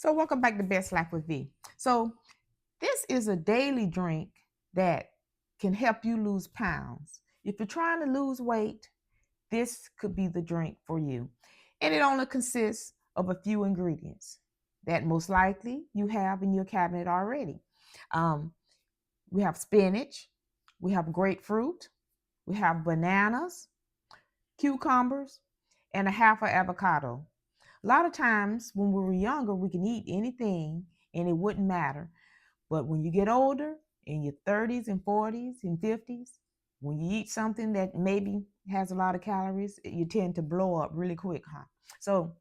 So welcome back to Best Life with V. So this is a daily drink that can help you lose pounds. If you're trying to lose weight, this could be the drink for you. And it only consists of a few ingredients that most likely you have in your cabinet already. Um, we have spinach, we have grapefruit, we have bananas, cucumbers, and a half an avocado. A lot of times when we were younger, we can eat anything and it wouldn't matter. But when you get older, in your 30s and 40s and 50s, when you eat something that maybe has a lot of calories, you tend to blow up really quick, huh? So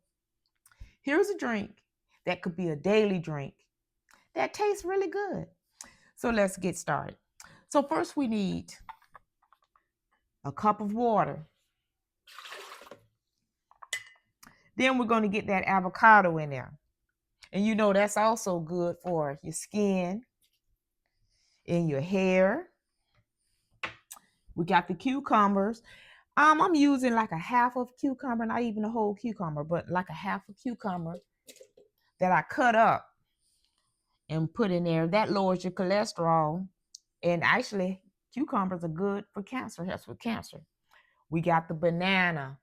here's a drink that could be a daily drink that tastes really good. So let's get started. So first we need a cup of water. Then we're going to get that avocado in there. And you know that's also good for your skin and your hair. We got the cucumbers. I'm using like a half of cucumber, not even a whole cucumber, but like a half a cucumber that I cut up and put in there. That lowers your cholesterol. And actually, cucumbers are good for cancer, helps with cancer. We got the banana.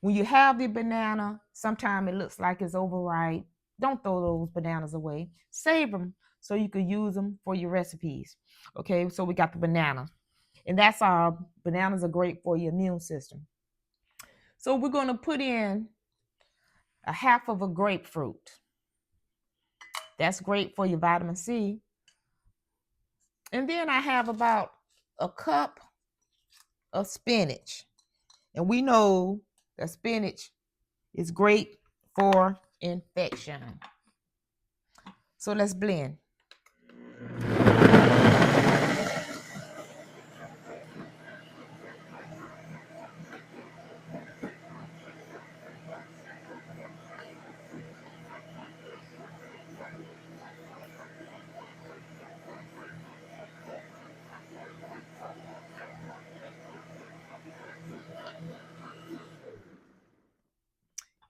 When you have the banana, sometimes it looks like it's overripe. Don't throw those bananas away. Save them so you can use them for your recipes. Okay, so we got the banana. And that's our bananas are great for your immune system. So we're going to put in a half of a grapefruit. That's great for your vitamin C. And then I have about a cup of spinach. And we know that spinach is great for infection. So let's blend.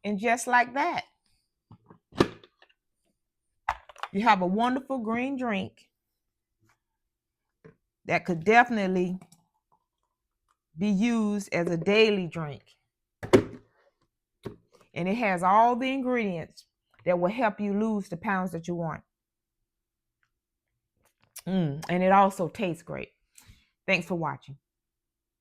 And just like that, you have a wonderful green drink that could definitely be used as a daily drink. And it has all the ingredients that will help you lose the pounds that you want. And it also tastes great. Thanks for watching.